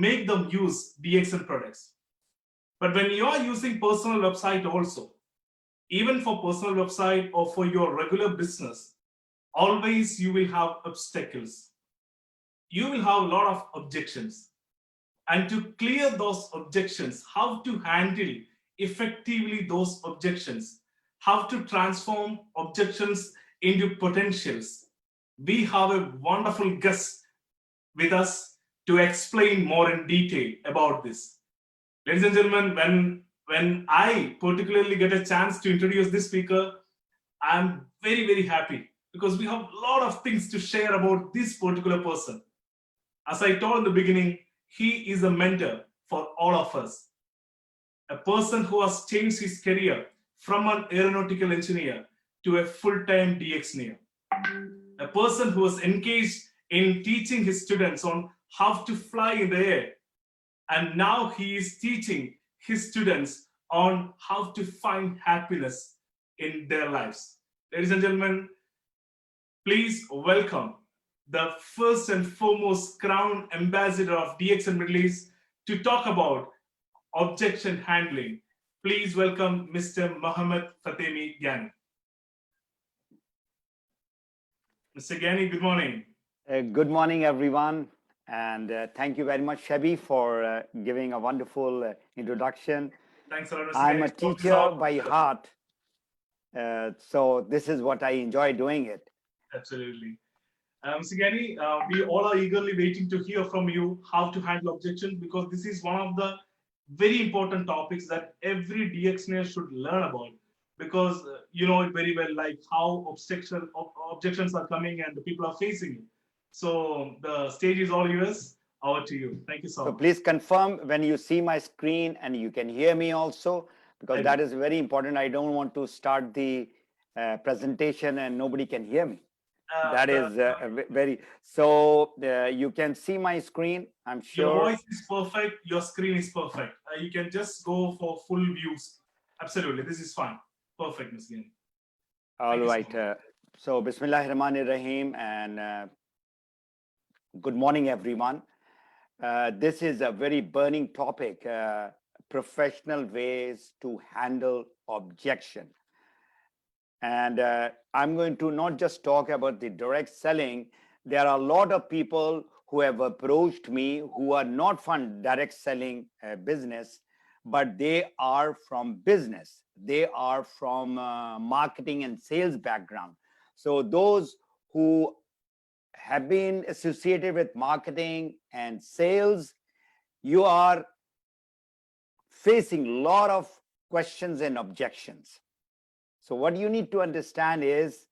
make them use DXN products. But when you are using personal website also, even for personal website or for your regular business, always you will have obstacles. You will have a lot of objections. And to clear those objections, how to handle effectively those objections, how to transform objections into potentials. We have a wonderful guest with us to explain more in detail about this. Ladies and gentlemen, when I particularly get a chance to introduce this speaker, I'm very, very happy because we have a lot of things to share about this particular person. As I told in the beginning, he is a mentor for all of us. A person who has changed his career from an aeronautical engineer to a full-time DX engineer. A person who was engaged in teaching his students on how to fly in the air. And now he is teaching his students on how to find happiness in their lives. Ladies and gentlemen, please welcome the first and foremost crown ambassador of DXN Middle East to talk about objection handling. Please welcome Mr. Mohammed Fatemi Ghani. Mr. Ghani, good morning. Good morning, everyone. And thank you very much, Shebi, for giving a wonderful introduction. Thanks a lot, Mr. I'm Ghani. a teacher by heart. So this is what I enjoy doing it. Absolutely. Mr. Ghani, we all are eagerly waiting to hear from you how to handle objections, because this is one of the very important topics that every DXNer should learn about, because you know it very well, like how objections are coming and the people are facing it. So the stage is all yours. Over to you. Thank you so much. So please confirm when you see my screen and you can hear me also, because that is very important. I don't want to start the presentation and nobody can hear me. That is very, so you can see my screen, I'm sure. Your voice is perfect, your screen is perfect. You can just go for full views. Absolutely, this is fine. Perfect, Ms. Ghani. All right. So Bismillahirrahmanirrahim, and good morning, everyone. This is a very burning topic, professional ways to handle objection. And I'm going to not just talk about the direct selling. There are a lot of people who have approached me who are not from direct selling business, but they are from business. They are from marketing and sales background. So those who have been associated with marketing and sales, you are facing a lot of questions and objections. So what you need to understand is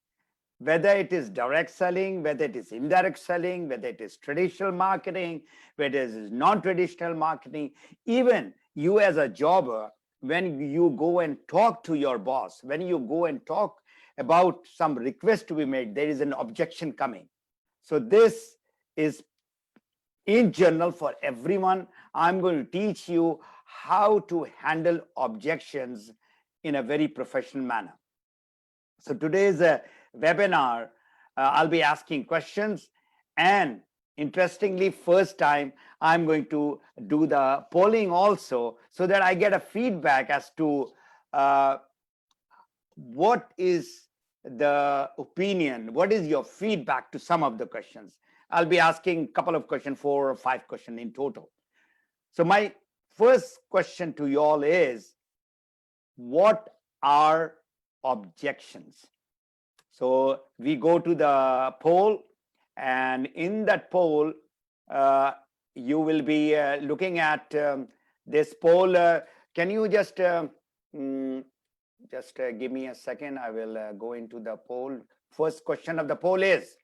whether it is direct selling, whether it is indirect selling, whether it is traditional marketing, whether it is non-traditional marketing, even you as a jobber, when you go and talk to your boss, when you go and talk about some request to be made, there is an objection coming. So this is in general for everyone. I'm going to teach you how to handle objections in a very professional manner. So today's webinar, I'll be asking questions, and interestingly, first time I'm going to do the polling also, so that I get a feedback as to what is the opinion, what is your feedback to some of the questions. I'll be asking a couple of questions, 4 or 5 questions in total. So my first question to you all is, what are objections? So we go to the poll, and in that poll, you will be looking at this poll. Can you just give me a second? I will go into the poll. First question of the poll is,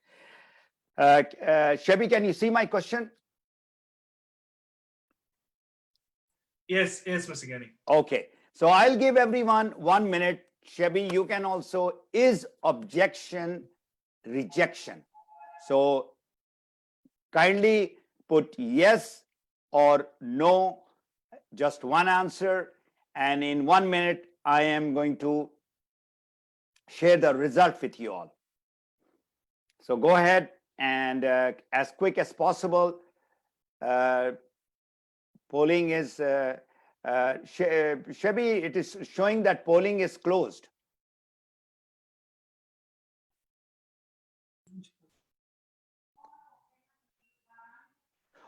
Shebi, can you see my question? Yes, Mr. Ghani. Okay, so I'll give everyone 1 minute. Shebi, you can also, is objection rejection? So kindly put yes or no, just one answer, and in 1 minute I am going to share the result with you all. So go ahead and as quick as possible, Polling is, Shebi, it is showing that polling is closed.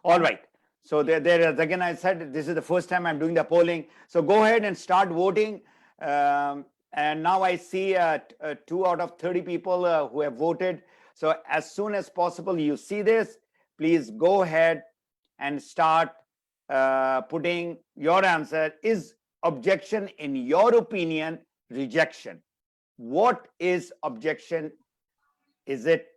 All right. So there is, again, I said this is the first time I'm doing the polling. So go ahead and start voting. And now I see 2 out of 30 people who have voted. So as soon as possible, you see this, please go ahead and start putting your answer. Is objection, in your opinion, rejection? What is objection? Is it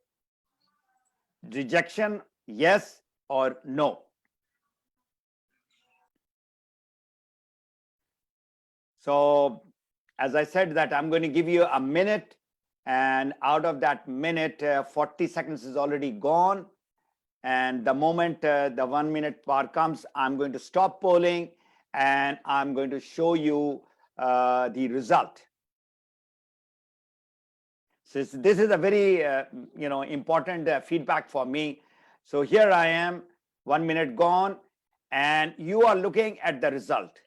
rejection, yes or no? So as I said that I'm going to give you a minute, and out of that minute, 40 seconds is already gone. And the moment the 1 minute bar comes, I'm going to stop polling and I'm going to show you the result. So this is a very important feedback for me. So here I am, 1 minute gone, and you are looking at the result.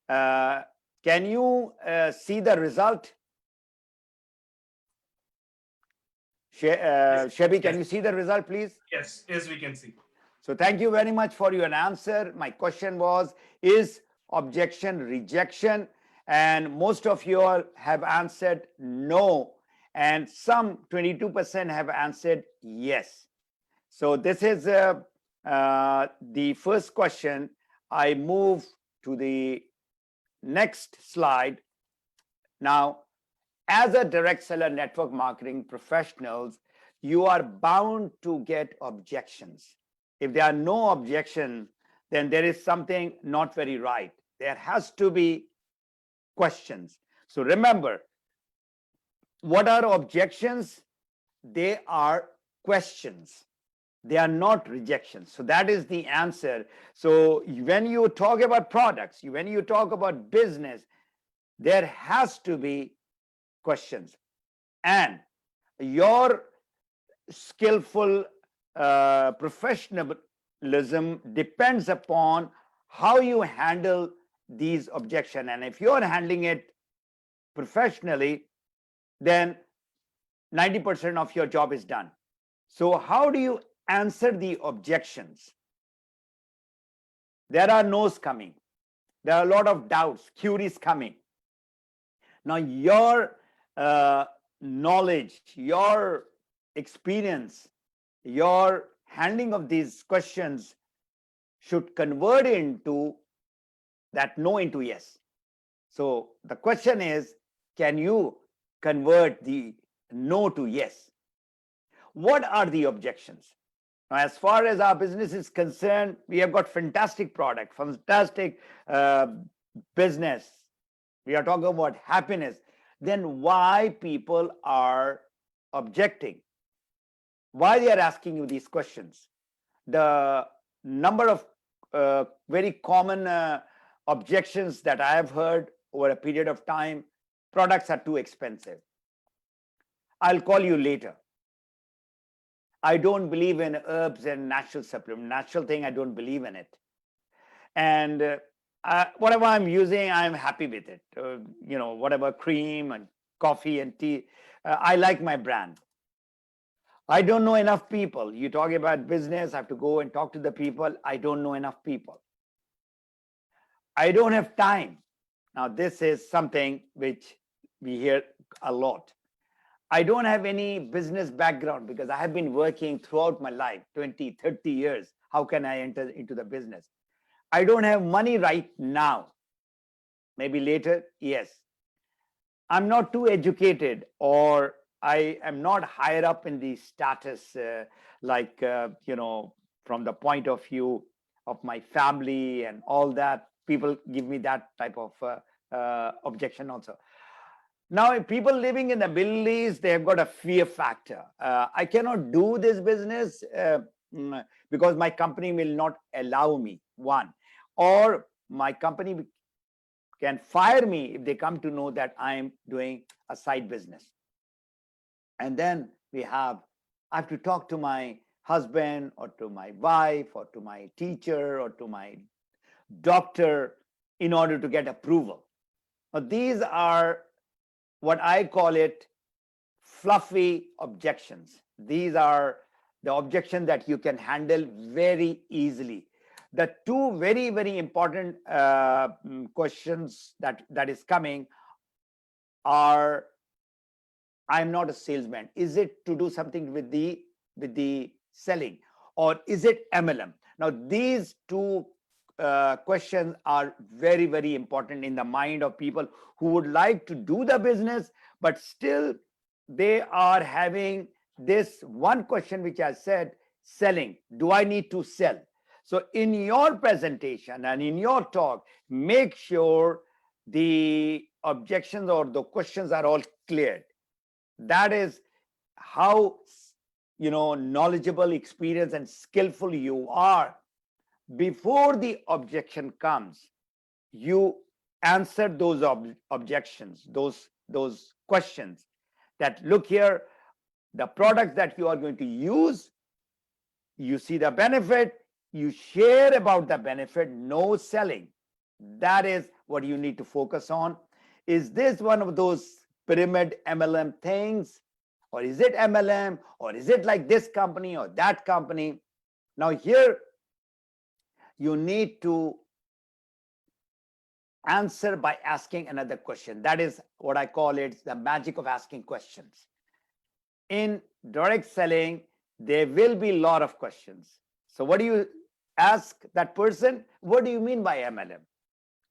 Can you see the result? Shebi, can you see the result, please? Yes, we can see. So thank you very much for your answer. My question was, is objection rejection? And most of you all have answered no, and some 22% have answered yes. So this is the first question. I move to the next slide. Now, as a direct seller network marketing professionals, you are bound to get objections. If there are no objections, then there is something not very right. There has to be questions. So remember, what are objections? They are questions. They are not rejections. So that is the answer. So when you talk about products, when you talk about business, there has to be questions. And your skillful professionalism depends upon how you handle these objections. And if you're handling it professionally, then 90% of your job is done. So how do you answer the objections? There are no's coming. There are a lot of doubts, queries coming. Now your knowledge, your experience, your handling of these questions should convert into that no into yes. So the question is, can you convert the no to yes? What are the objections? Now, as far as our business is concerned, we have got fantastic product, fantastic business. We are talking about happiness. Then why people are objecting? Why they are asking you these questions? The number of very common objections that I have heard over a period of time: products are too expensive. I'll call you later. I don't believe in herbs and natural supplement. Natural thing, I don't believe in it. And whatever I'm using, I'm happy with it. Whatever cream and coffee and tea, I like my brand. I don't know enough people. You talk about business, I have to go and talk to the people. I don't know enough people. I don't have time. Now, this is something which we hear a lot. I don't have any business background because I have been working throughout my life, 20, 30 years. How can I enter into the business? I don't have money right now. Maybe later, yes. I'm not too educated, or I am not higher up in the status, from the point of view of my family and all that. People give me that type of objection also. Now, if people living in the Middle East, they have got a fear factor. I cannot do this business because my company will not allow me, one. Or my company can fire me if they come to know that I'm doing a side business. And then I have to talk to my husband or to my wife or to my teacher or to my doctor in order to get approval. Now, these are what I call it fluffy objections. These are the objections that you can handle very easily. The two very, very important questions that is coming are, I'm not a salesman. Is it to do something with the selling, or is it MLM? Now, these two questions are very, very important in the mind of people who would like to do the business, but still they are having this one question, which I said, selling. Do I need to sell? So in your presentation and in your talk, make sure the objections or the questions are all cleared. That is how knowledgeable, experienced, and skillful you are. Before the objection comes, you answer those objections, those questions. That, look here, the products that you are going to use, you see the benefit, you share about the benefit, no selling. That is what you need to focus on. Is this one of those pyramid MLM things, or is it MLM, or is it like this company or that company? Now here you need to answer by asking another question. That is what I call it, the magic of asking questions. In direct selling, there will be a lot of questions. So what do you ask that person? What do you mean by MLM?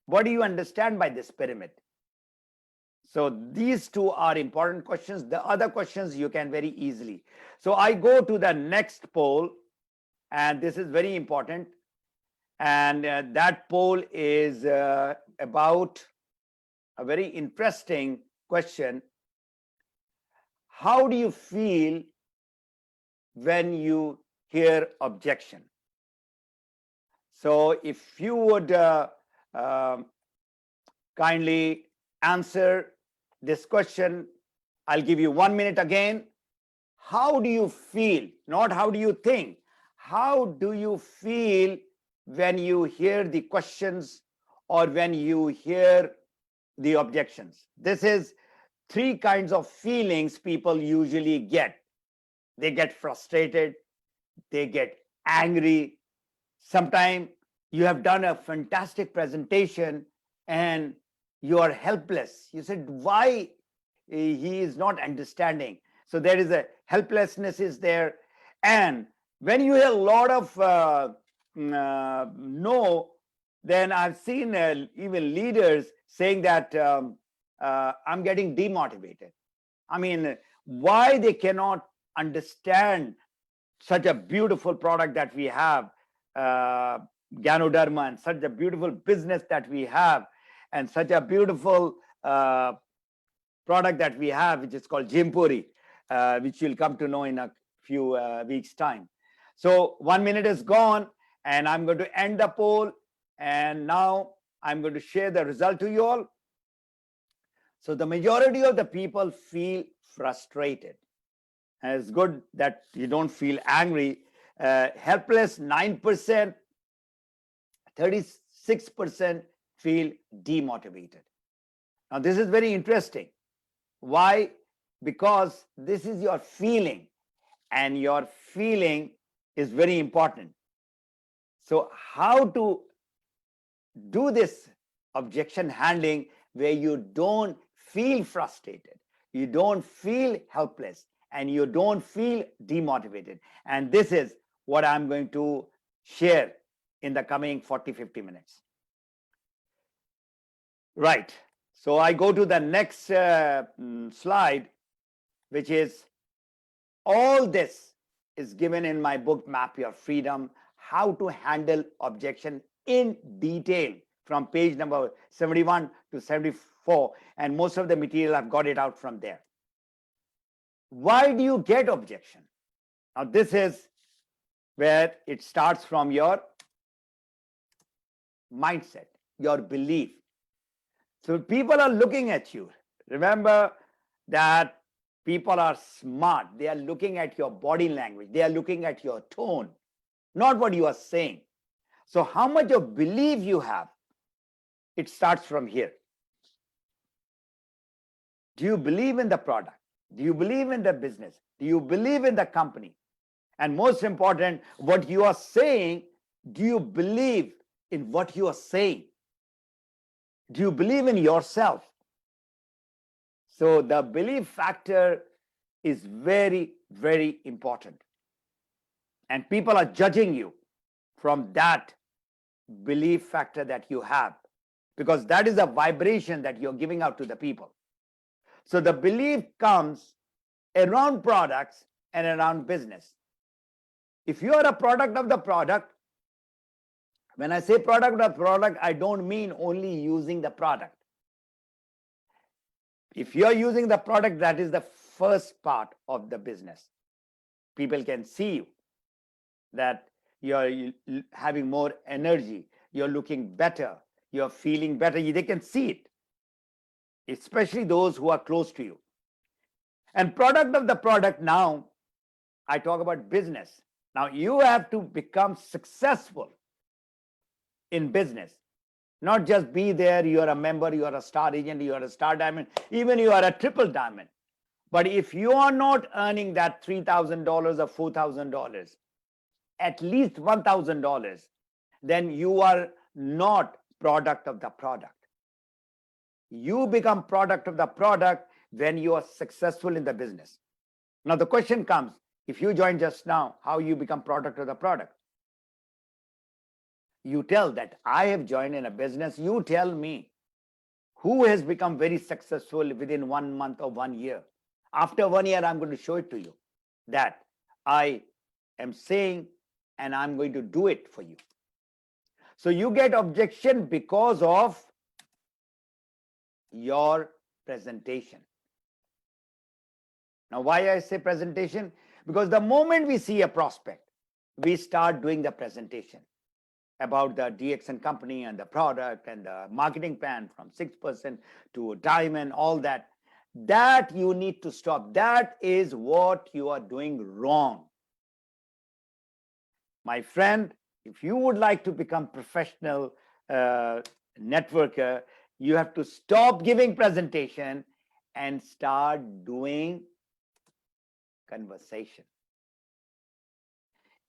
What do you understand by this pyramid? So these two are important questions. The other questions you can very easily. So I go to the next poll, and this is very important. And that poll is about a very interesting question. How do you feel when you hear objection? So if you would kindly answer this question, I'll give you 1 minute again. How do you feel? Not how do you think. How do you feel when you hear the questions or when you hear the objections? This is 3 kinds of feelings people usually get. They get frustrated, they get angry. Sometimes you have done a fantastic presentation and you are helpless. You said, why he is not understanding? So there is a helplessness is there. And when you hear a lot of no, then I've seen even leaders saying that I'm getting demotivated. I mean, why they cannot understand such a beautiful product that we have, Ganoderma, and such a beautiful business that we have, and such a beautiful product that we have, which is called Jimpuri, which you'll come to know in a few weeks' time. So 1 minute is gone, and I'm going to end the poll. And now I'm going to share the result to you all. So the majority of the people feel frustrated. And it's good that you don't feel angry. Helpless, 9%, 36% feel demotivated. Now, this is very interesting. Why? Because this is your feeling, and your feeling is very important. So how to do this objection handling where you don't feel frustrated, you don't feel helpless, and you don't feel demotivated? And this is what I'm going to share in the coming 40-50 minutes. Right. So I go to the next slide, which is, all this is given in my book, Map Your Freedom, How to Handle Objection in Detail, from page number 71 to 74. And most of the material, I've got it out from there. Why do you get objection? Now, this is where it starts from your mindset, your belief. So people are looking at you. Remember that people are smart. They are looking at your body language. They are looking at your tone, not what you are saying. So how much of belief you have, it starts from here. Do you believe in the product? Do you believe in the business? Do you believe in the company? And most important, what you are saying, do you believe in what you are saying? Do you believe in yourself? So the belief factor is very, very important. And people are judging you from that belief factor that you have, because that is a vibration that you're giving out to the people. So the belief comes around products and around business. If you are a product of the product, when I say product of product, I don't mean only using the product. If you're using the product, that is the first part of the business. People can see you, that you're having more energy, you're looking better, you're feeling better. They can see it, especially those who are close to you. And product of the product, now I talk about business. Now you have to become successful in business. Not just be there, you are a member, you are a star agent, you are a star diamond, even you are a triple diamond. But if you are not earning that $3,000 or $4,000, at least $1,000, then you are not product of the product. You become product of the product when you are successful in the business. Now the question comes, if you joined just now, how you become product of the product? You tell that I have joined in a business. You tell me who has become very successful within 1 month or 1 year. After 1 year, I'm going to show it to you that I am saying and I'm going to do it for you. So you get objection because of your presentation. Now, why I say presentation? Because the moment we see a prospect, we start doing the presentation about the DXN company and the product and the marketing plan from 6% to a diamond, all that. That you need to stop. That is what you are doing wrong. My friend, if you would like to become professional networker, you have to stop giving presentation and start doing conversation.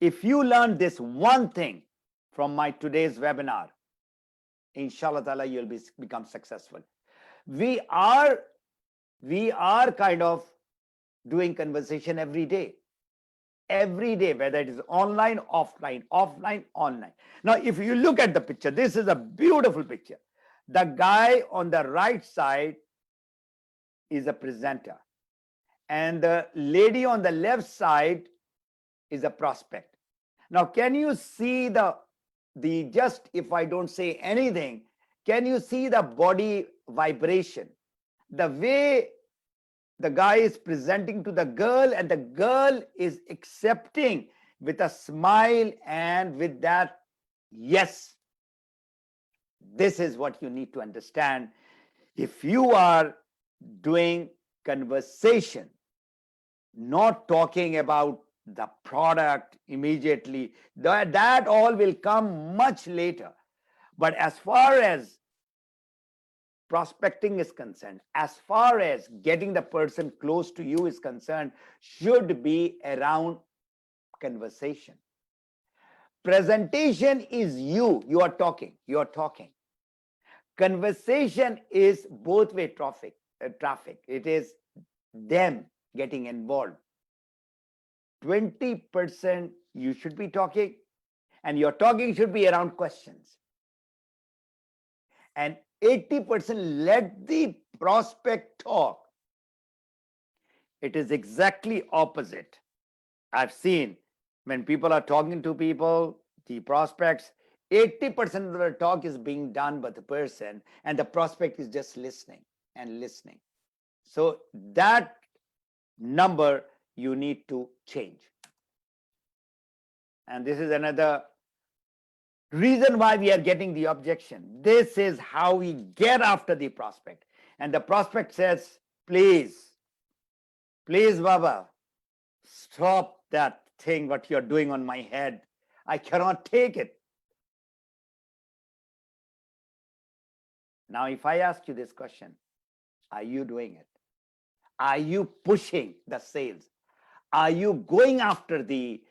If you learn this one thing from my today's webinar, inshallah ta'ala, you'll become successful. We are kind of doing conversation every day, whether it is online, offline, online. Now, if you look at the picture, this is a beautiful picture. The guy on the right side is a presenter, and the lady on the left side is a prospect. Now, can you see the just, if I don't say anything, can you see the body vibration? The way the guy is presenting to the girl, and the girl is accepting with a smile and with that, yes. This is what you need to understand. If you are doing conversation, not talking about the product immediately, that all will come much later. But as far as prospecting is concerned, as far as getting the person close to you is concerned, should be around conversation. Presentation is you are talking. Conversation is both way traffic. It is them getting involved. 20% you should be talking, and your talking should be around questions. And 80% let the prospect talk. It is exactly opposite. I've seen when people are talking to people, the prospects, 80% of the talk is being done by the person, and the prospect is just listening and listening. So that number you need to change. And this is another reason why we are getting the objection. This is how we get after the prospect. And the prospect says, please, Baba, stop that thing what you're doing on my head. I cannot take it. Now, if I ask you this question, are you doing it? Are you pushing the sales? Are you going after the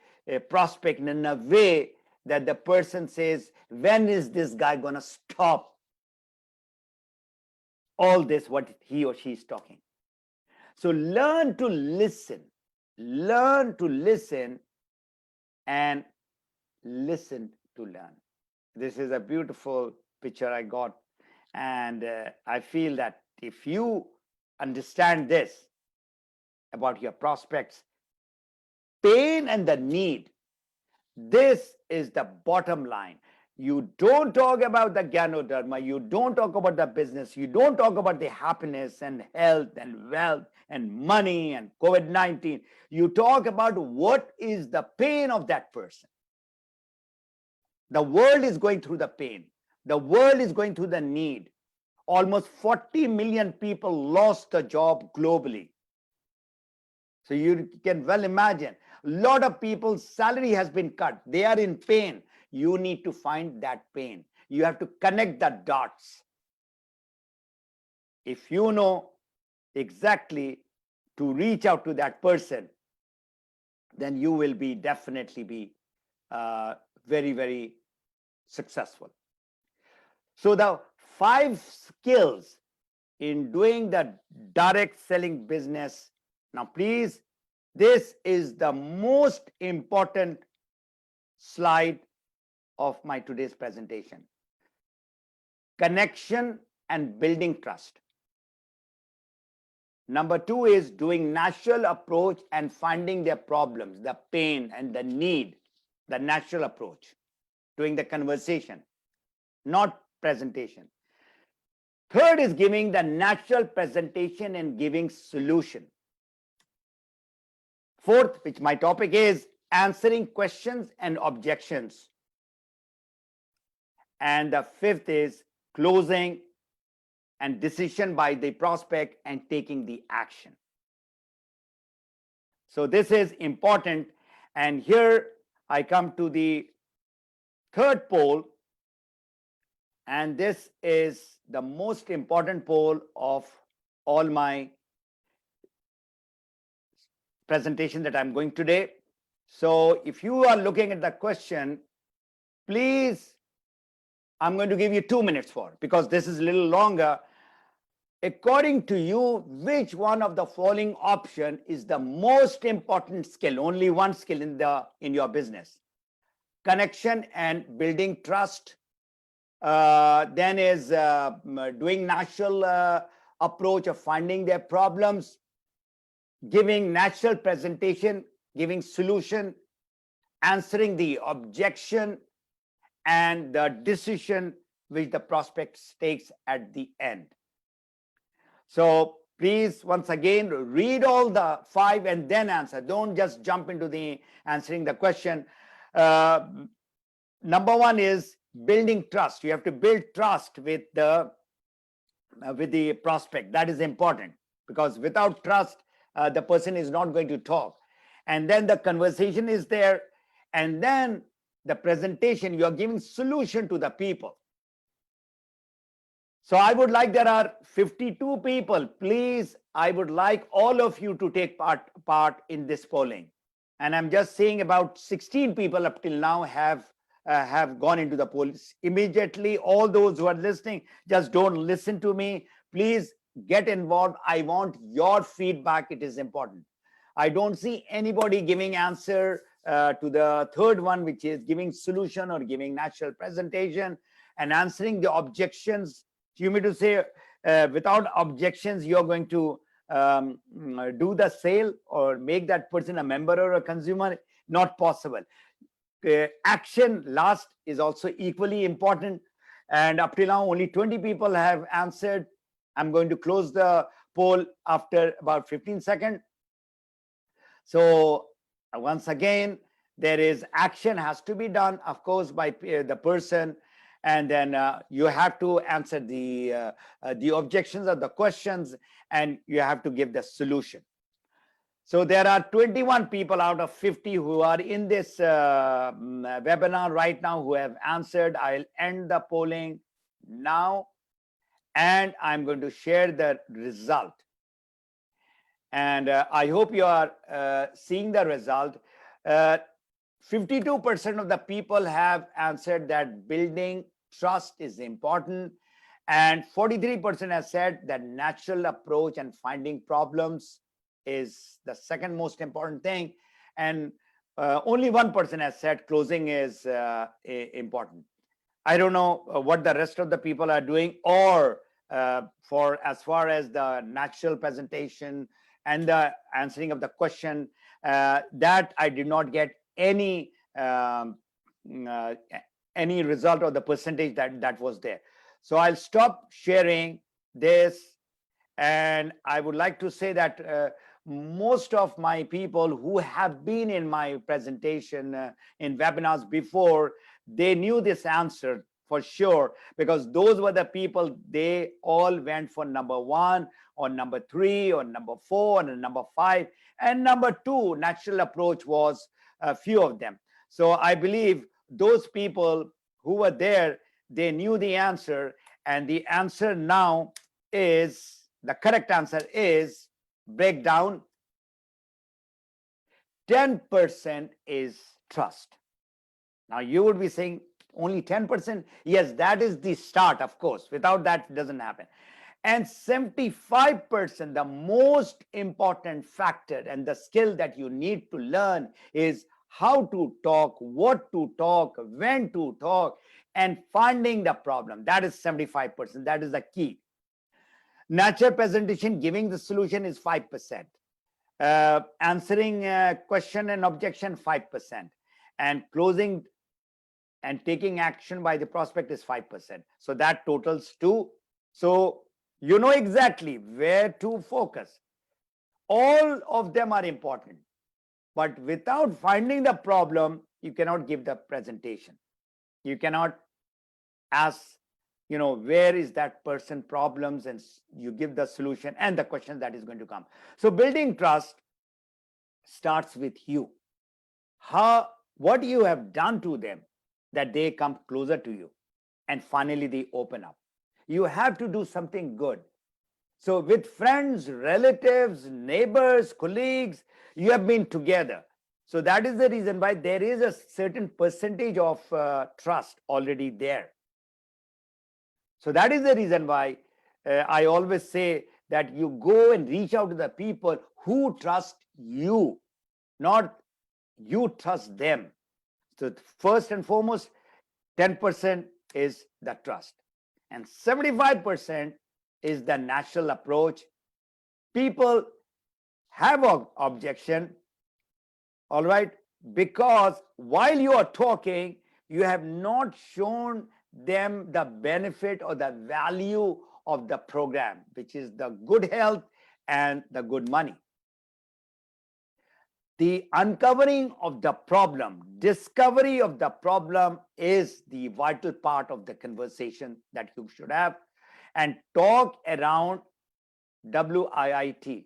prospect in a way that the person says, when is this guy going to stop all this, what he or she is talking? So learn to listen and listen to learn. This is a beautiful picture I got. And I feel that if you understand this about your prospects, pain and the need, this is the bottom line. You don't talk about the Ganoderma, you don't talk about the business, you don't talk about the happiness and health and wealth and money and COVID-19. You talk about what is the pain of that person. The world is going through the pain. The world is going through the need. Almost 40 million people lost a job globally. So you can well imagine, a lot of people's salary has been cut. They are in pain. You need to find that pain. You have to connect the dots. If you know exactly to reach out to that person, then you will be definitely be very, very successful. So the 5 skills in doing the direct selling business. Now, please, this is the most important slide of my today's presentation. Connection and building trust. Number 2 is doing natural approach and finding their problems, the pain and the need, the natural approach, doing the conversation, not presentation. Third is giving the natural presentation and giving solution. Fourth, which my topic is, answering questions and objections. And the fifth is closing and decision by the prospect and taking the action. So this is important. And here I come to the third pole. And this is the most important pole of all my presentation that I'm going today. So if you are looking at the question, please, I'm going to give you 2 minutes for, because this is a little longer. According to you, which one of the following option is the most important skill? Only one skill in your business. Connection and building trust. Then is doing natural approach of finding their problems, giving natural presentation, giving solution, answering the objection, and the decision which the prospect takes at the end. So please, once again, read all the 5 and then answer. Don't just jump into the answering the question. Number 1 is building trust. You have to build trust with the prospect. That is important, because without trust, the person is not going to talk. And then the conversation is there, and then the presentation, you are giving solution to the people. So I would like, there are 52 people. Please, I would like all of you to take part in this polling. And I'm just saying about 16 people up till now have gone into the polls. Immediately, all those who are listening, just don't listen to me. Please get involved. I want your feedback. It is important. I don't see anybody giving answer to the third one, which is giving solution or giving natural presentation and answering the objections. You mean to say without objections, you're going to do the sale or make that person a member or a consumer? Not possible. Action last is also equally important. And up till now, only 20 people have answered. I'm going to close the poll after about 15 seconds. So once again, there is action has to be done, of course, by the person. And then you have to answer the objections or the questions, and you have to give the solution. So there are 21 people out of 50 who are in this webinar right now who have answered. I'll end the polling now. and I'm going to share the result. And I hope you are seeing the result. 52% of the people have answered that building trust is important, and 43% has said that natural approach and finding problems is the second most important thing, and only 1% has said closing is important. I don't know what the rest of the people are doing, or for as far as the natural presentation and the answering of the question, that I did not get any any result or the percentage that was there. So I'll stop sharing this, and I would like to say that most of my people who have been in my presentation in webinars before, they knew this answer for sure, because those were the people, they all went for number 1 or number 3 or number 4 and number 5, and number 2 natural approach was a few of them. So I believe those people who were there, they knew the answer, and the answer now is, the correct answer is, breakdown, 10% is trust. Now you would be saying only 10%. Yes, that is the start, of course. Without that, it doesn't happen. And 75%, the most important factor and the skill that you need to learn is how to talk, what to talk, when to talk, and finding the problem. That is 75%. That is the key. Natural presentation, giving the solution, is 5%. Answering question and objection, 5%. And closing and taking action by the prospect is 5%. So that totals 2. So you know exactly where to focus. All of them are important, but without finding the problem, you cannot give the presentation. You cannot ask, where is that person problems, and you give the solution and the question that is going to come. So building trust starts with you. What you have done to them that they come closer to you, and finally they open up. You have to do something good. So with friends, relatives, neighbors, colleagues, you have been together. So that is the reason why there is a certain percentage of trust already there. So that is the reason why I always say that you go and reach out to the people who trust you, not you trust them. So first and foremost, 10% is the trust, and 75% is the natural approach. People have an objection, all right, because while you are talking, you have not shown them the benefit or the value of the program, which is the good health and the good money. The uncovering of the problem, discovery of the problem, is the vital part of the conversation that you should have. And talk around WIIT.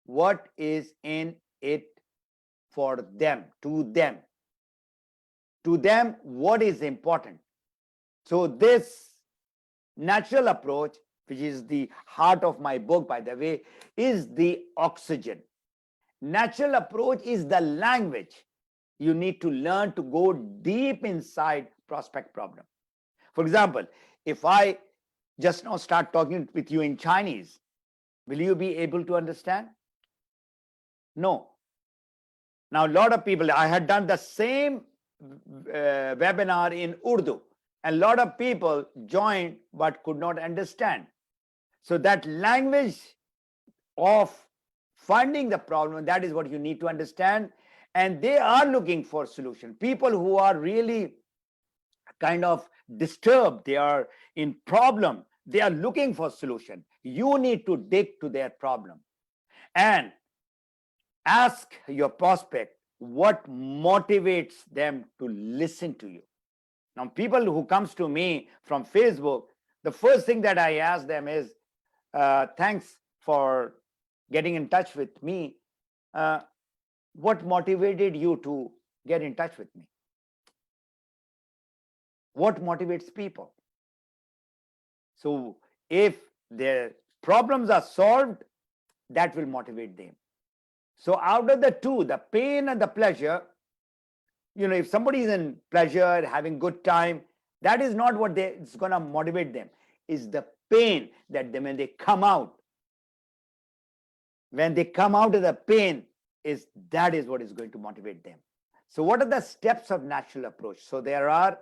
What is in it for them, to them? To them, what is important? So this natural approach, which is the heart of my book, by the way, is the oxygen. Natural approach is the language you need to learn to go deep inside prospect problem. For example, if I just now start talking with you in Chinese, will you be able to understand? No. Now, a lot of people, I had done the same webinar in Urdu, and a lot of people joined but could not understand. So that language of finding the problem, that is what you need to understand. And they are looking for solution. People who are really kind of disturbed, they are in problem, they are looking for solution. You need to dig to their problem and ask your prospect what motivates them to listen to you. Now, people who comes to me from Facebook, the first thing that I ask them is, thanks for getting in touch with me. What motivated you to get in touch with me? What motivates people? So If their problems are solved, that will motivate them. So out of the two, the pain and the pleasure, if somebody is in pleasure, having good time, that is not what it's going to motivate them. It's the pain that when they come out, of the pain, that is what is going to motivate them. So what are the steps of natural approach? So there are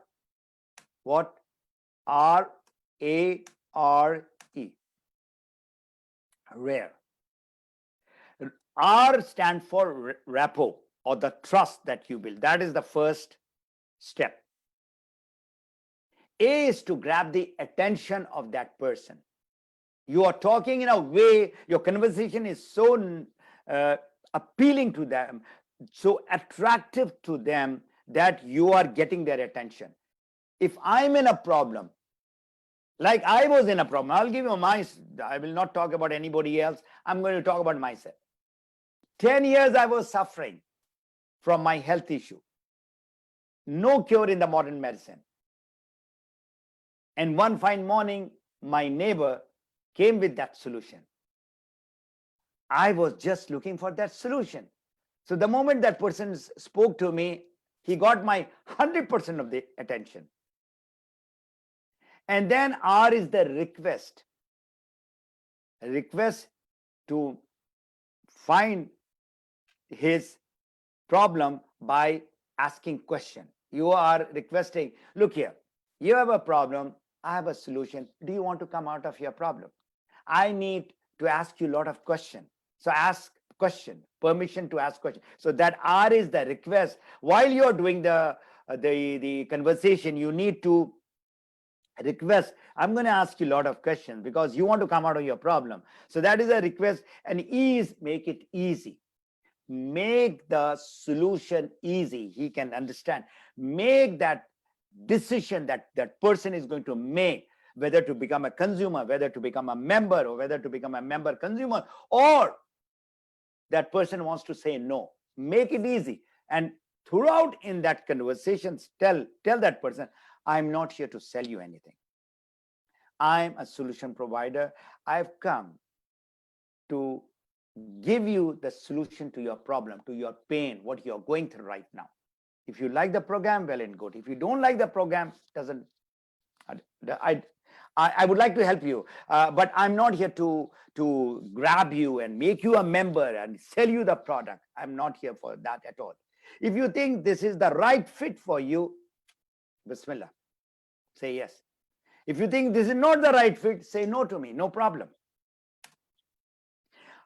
what? RARE, rare. R stands for rapport, or the trust that you build. That is the first step. A is to grab the attention of that person. You are talking in a way, your conversation is so appealing to them, so attractive to them, that you are getting their attention. If I'm in a problem, like I was in a problem, I'll give you I will not talk about anybody else. I'm going to talk about myself. 10 years I was suffering from my health issue. No cure in the modern medicine. And one fine morning, my neighbor came with that solution. I was just looking for that solution. So the moment that person spoke to me, he got my 100% of the attention. And then R is the request. A request to find his problem by asking question. You are requesting, look here, you have a problem, I have a solution. Do you want to come out of your problem? I need to ask you a lot of questions. So ask question, permission to ask question. So that R is the request. While you're doing the conversation, you need to request, I'm going to ask you a lot of questions because you want to come out of your problem. So that is a request. And E is make it easy. Make the solution easy. He can understand. Make that decision that person is going to make, whether to become a consumer, whether to become a member, or whether to become a member consumer, or that person wants to say no. Make it easy. And throughout in that conversation, tell that person, I'm not here to sell you anything. I'm a solution provider. I've come to give you the solution to your problem, to your pain, what you're going through right now. If you like the program, well and good. If you don't like the program, I would like to help you, but I'm not here to grab you and make you a member and sell you the product. I'm not here for that at all. If you think this is the right fit for you, Bismillah, say yes. If you think this is not the right fit, say no to me, no problem.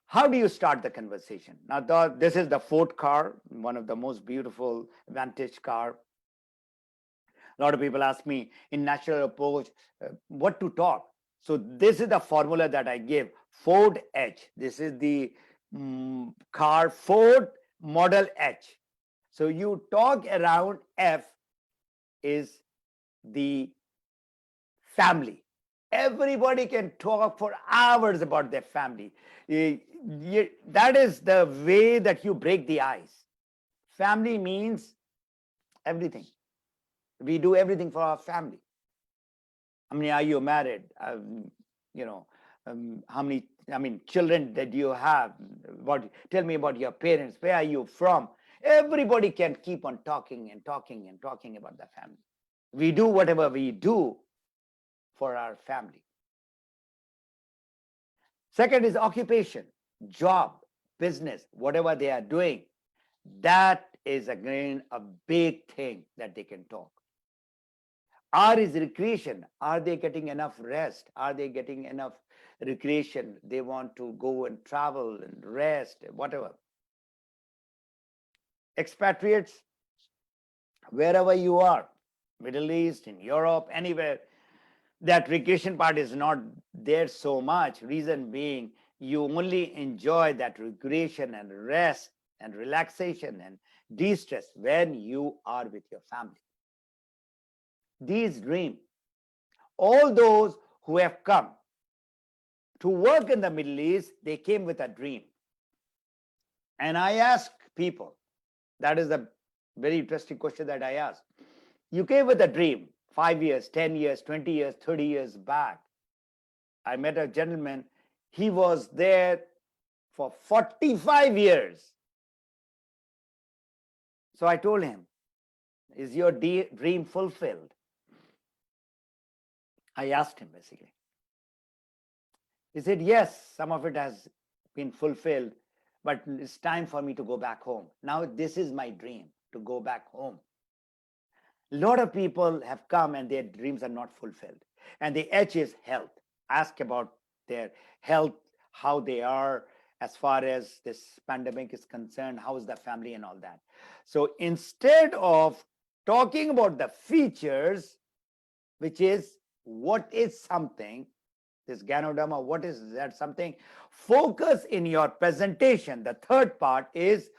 How do you start the conversation? Now, this is the Ford car, one of the most beautiful vintage car. A lot of people ask me in natural approach, what to talk. So this is the formula that I give. Ford H. This is the car Ford Model H. So you talk around F is the family. Everybody can talk for hours about their family. That is the way that you break the ice. Family means everything. We do everything for our family. How many are you married? How many, children that you have? Tell me about your parents. Where are you from? Everybody can keep on talking and talking and talking about the family. We do whatever we do for our family. Second is occupation, job, business, whatever they are doing. That is again a big thing that they can talk. R is recreation. Are they getting enough rest? Are they getting enough recreation? They want to go and travel and rest, whatever. Expatriates, wherever you are, Middle East, in Europe, anywhere, that recreation part is not there so much. Reason being, you only enjoy that recreation and rest and relaxation and de-stress when you are with your family. These dreams, all those who have come to work in the Middle East, they came with a dream. And I ask people, that is a very interesting question that I ask. You came with a dream 5 years, 10 years, 20 years, 30 years back. I met a gentleman, he was there for 45 years. So I told him, is your dream fulfilled? I asked him basically. He said, yes, some of it has been fulfilled, but it's time for me to go back home. Now, this is my dream, to go back home. A lot of people have come and their dreams are not fulfilled. And the H is health. Ask about their health, how they are as far as this pandemic is concerned, how is the family and all that. So instead of talking about the features, which is what is something, this Ganoderma, what is that something? Focus in your presentation. The third part is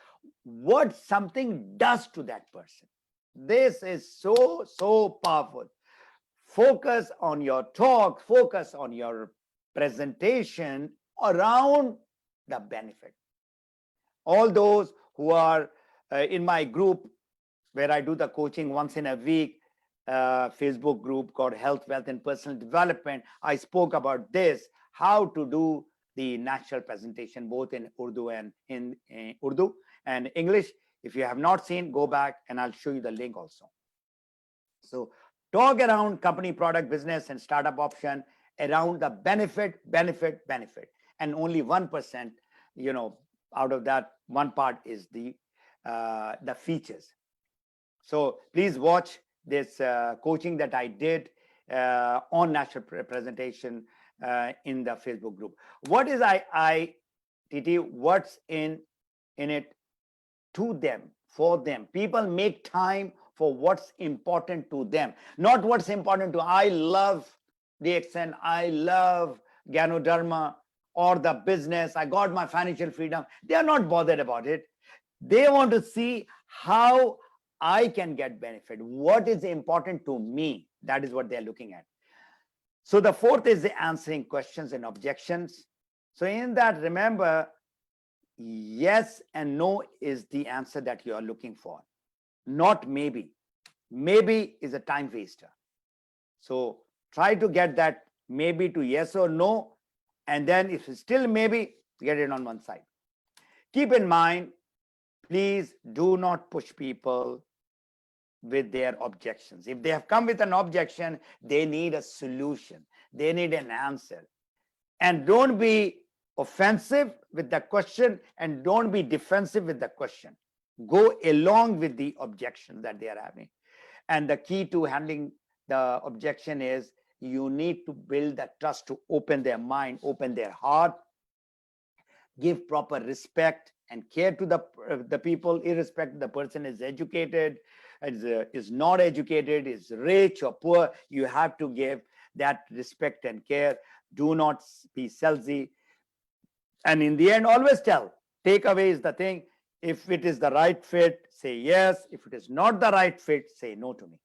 what something does to that person. This is so powerful. Focus on your talk, focus on your presentation around the benefit. All those who are in my group where I do the coaching once in a week, Facebook group called Health, Wealth, and Personal Development, I spoke about this, how to do the natural presentation, both in Urdu and in Urdu and English. If you have not seen, go back and I'll show you the link also. So talk around company, product, business, and startup option around the benefit. And only 1%, out of that one part is the features. So please watch this coaching that I did on natural presentation in the Facebook group. What is ITT? What's in it to them, for them? People make time for what's important to them, not what's important to. I love DXN, I love Ganoderma or the business. I got my financial freedom. They are not bothered about it. They want to see how I can get benefit. What is important to me? That is what they're looking at. So the fourth is the answering questions and objections. So in that, remember, yes and no is the answer that you are looking for, not maybe. Maybe is a time waster. So try to get that maybe to yes or no, and then if it's still maybe, get it on one side. Keep in mind, please do not push people with their objections. If they have come with an objection, they need a solution. They need an answer. And don't be offensive with the question and don't be defensive with the question. Go along with the objection that they are having. And the key to handling the objection is you need to build that trust, to open their mind, open their heart, give proper respect and care to the people, irrespective the person is educated, is not educated, is rich or poor. You have to give that respect and care. Do not be salesy. And in the end, always tell. Takeaway is the thing. If it is the right fit, say yes. If it is not the right fit, say no to me.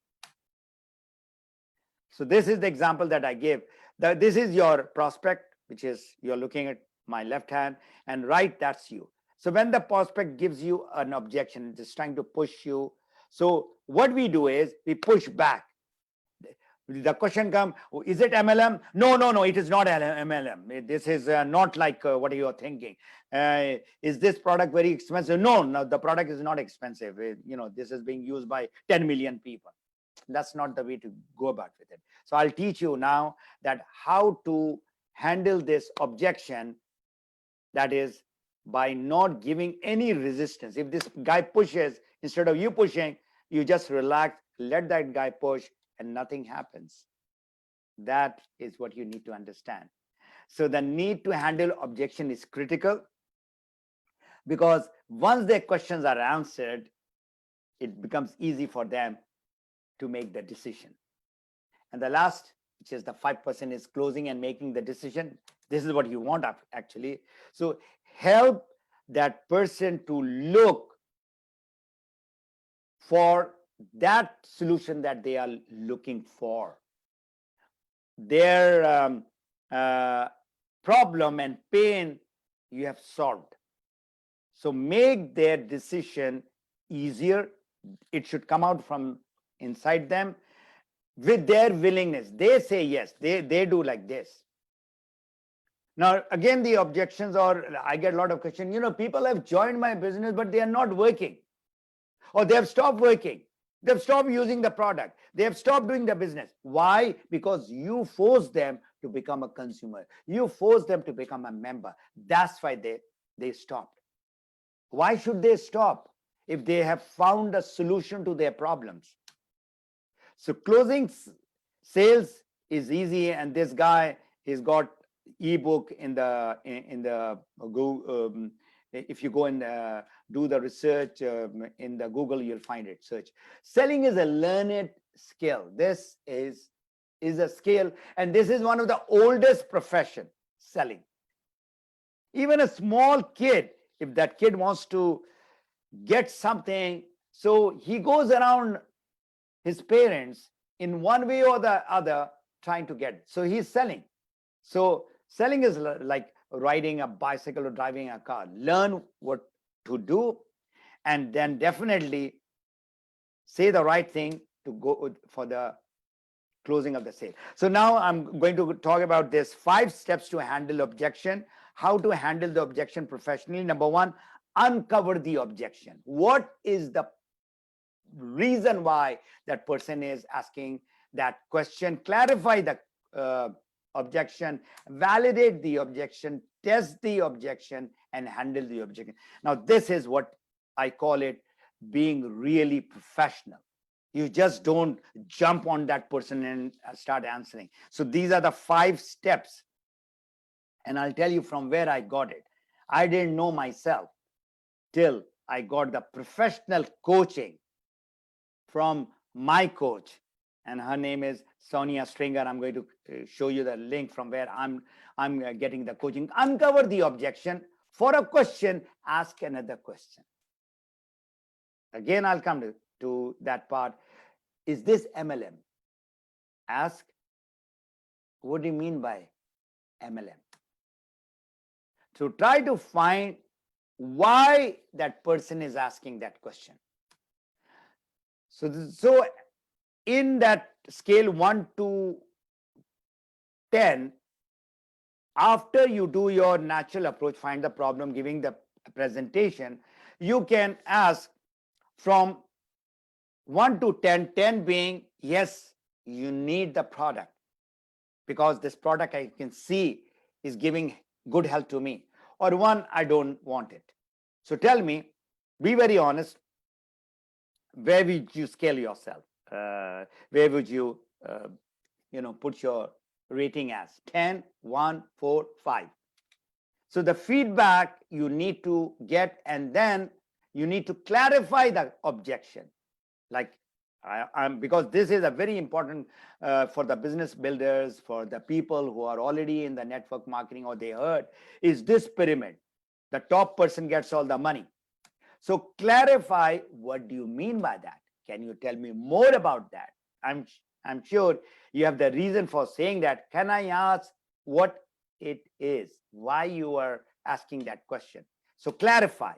So this is the example that I gave. This is your prospect, which is you're looking at my left hand, and right, that's you. So when the prospect gives you an objection, just trying to push you. So what we do is we push back. The question comes, is it MLM? No, it is not MLM. This is not like what you're thinking. Is this product very expensive? No, the product is not expensive. This is being used by 10 million people. That's not the way to go about with it. So I'll teach you now that how to handle this objection, that is by not giving any resistance. If this guy pushes, instead of you pushing, you just relax, let that guy push, and nothing happens. That is what you need to understand. So the need to handle objection is critical, because once their questions are answered, it becomes easy for them to make the decision. And the last, which is the 5%, is closing and making the decision. This is what you want actually. So help that person to look for that solution that they are looking for. Their problem and pain you have solved. So make their decision easier. It should come out from inside them with their willingness. They say yes, they do like this. Now, again, the objections, or I get a lot of questions, people have joined my business, but they are not working, or they have stopped working. They've stopped using the product. They have stopped doing the business. Why? Because you force them to become a consumer. You force them to become a member. That's why they stopped. Why should they stop if they have found a solution to their problems? So closing sales is easy, and this guy, he's got ebook in the Google. If you go and do the research in the Google, you'll find it. Search. Selling is a learned skill. This is a skill, and this is one of the oldest profession, selling. Even a small kid, if that kid wants to get something, so he goes around his parents in one way or the other trying to get it. So he's selling. So selling is like riding a bicycle or driving a car. Learn what to do, and then definitely say the right thing to go for the closing of the sale. So now I'm going to talk about this 5 steps to handle objection. How to handle the objection professionally. Number 1, uncover the objection. What is the reason why that person is asking that question? Clarify the objection, validate the objection, test the objection, and handle the objection. Now, this is what I call it being really professional. You just don't jump on that person and start answering. So these are the 5 steps. And I'll tell you from where I got it. I didn't know myself till I got the professional coaching from my coach, and her name is Sonia Stringer. I'm going to show you the link from where I'm getting the coaching. Uncover the objection. For a question, ask another question. Again, I'll come to that part. Is this MLM? Ask, what do you mean by MLM? So try to find why that person is asking that question. So in that scale 1 to 10, after you do your natural approach, find the problem, giving the presentation, you can ask from 1 to 10, 10 being, yes, you need the product because this product I can see is giving good health to me, or 1, I don't want it. So tell me, be very honest, where would you scale yourself? Where would you, put your rating as? 10, 1, 4, 5. So the feedback you need to get, and then you need to clarify the objection. Like because this is a very important for the business builders, for the people who are already in the network marketing, or they heard, is this pyramid. The top person gets all the money. So clarify, what do you mean by that? Can you tell me more about that? I'm sure you have the reason for saying that. Can I ask what it is? Why you are asking that question? So clarify.